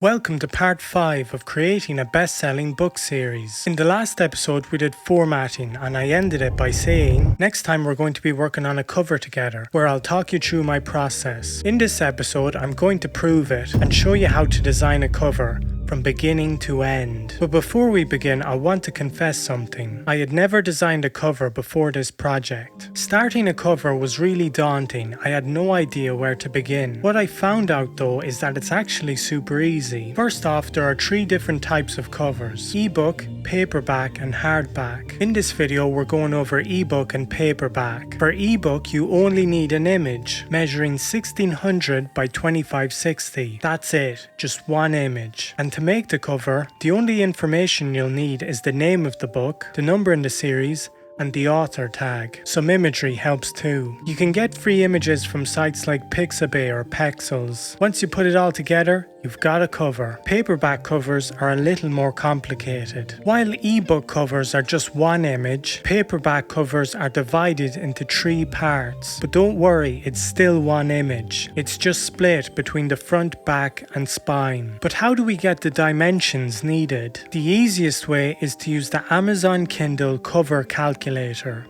Welcome to part 5 of creating a best-selling book series. In the last episode we did formatting and I ended it by saying, next time we're going to be working on a cover together where I'll talk you through my process. In this episode I'm going to prove it and show you how to design a cover from beginning to end. But before we begin, I want to confess something. I had never designed a cover before this project. Starting a cover was really daunting. I had no idea where to begin. What I found out though is that it's actually super easy. First off, there are 3 different types of covers: ebook, paperback and hardback. In this video we're going over ebook and paperback. For ebook you only need an image measuring 1600 by 2560. That's it, just one image. And to make the cover, the only information you'll need is the name of the book, the number in the series, and the author tag. Some imagery helps too. You can get free images from sites like Pixabay or Pexels. Once you put it all together, you've got a cover. Paperback covers are a little more complicated. While ebook covers are just one image, paperback covers are divided into 3 parts. But don't worry, it's still one image. It's just split between the front, back and spine. But how do we get the dimensions needed? The easiest way is to use the Amazon Kindle cover calculator.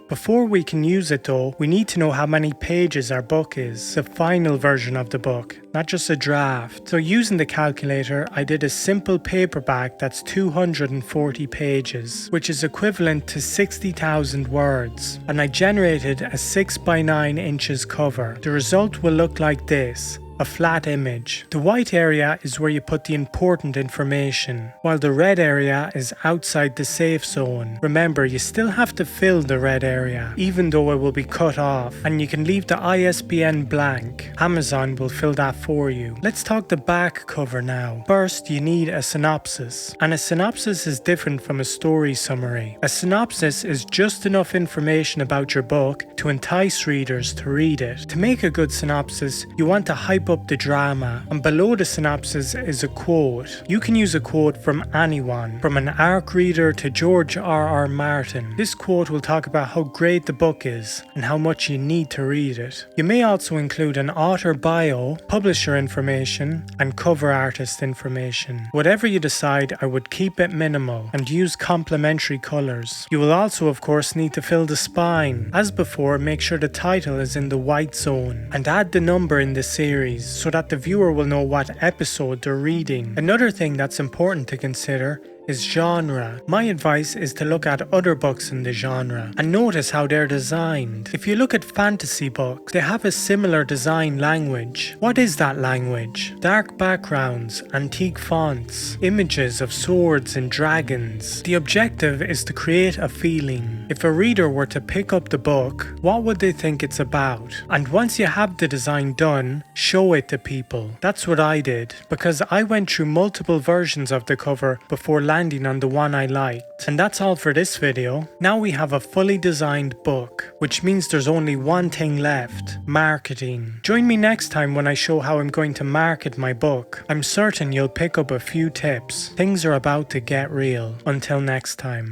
Before we can use it though, we need to know how many pages our book is, the final version of the book, not just a draft. So using the calculator, I did a simple paperback that's 240 pages, which is equivalent to 60,000 words, and I generated a 6 by 9 inches cover. The result will look like this: a flat image. The white area is where you put the important information, while the red area is outside the safe zone. Remember, you still have to fill the red area, even though it will be cut off, and you can leave the ISBN blank. Amazon will fill that for you. Let's talk the back cover now. First, you need a synopsis, and a synopsis is different from a story summary. A synopsis is just enough information about your book to entice readers to read it. To make a good synopsis, you want to hype up the drama, and below the synopsis is a quote. You can use a quote from anyone, from an ARC reader to George R.R. Martin. This quote will talk about how great the book is and how much you need to read it. You may also include an author bio, publisher information, and cover artist information. Whatever you decide, I would keep it minimal and use complementary colors. You will also of course need to fill the spine. As before, make sure the title is in the white zone and add the number in the series, so that the viewer will know what episode they're reading. Another thing that's important to consider is genre. My advice is to look at other books in the genre and notice how they're designed. If you look at fantasy books, they have a similar design language. What is that language? Dark backgrounds, antique fonts, images of swords and dragons. The objective is to create a feeling. If a reader were to pick up the book, what would they think it's about? And once you have the design done, show it to people. That's what I did, because I went through multiple versions of the cover before landing on the one I liked. And that's all for this video. Now we have a fully designed book, which means there's only one thing left: marketing. Join me next time when I show how I'm going to market my book. I'm certain you'll pick up a few tips. Things are about to get real. Until next time.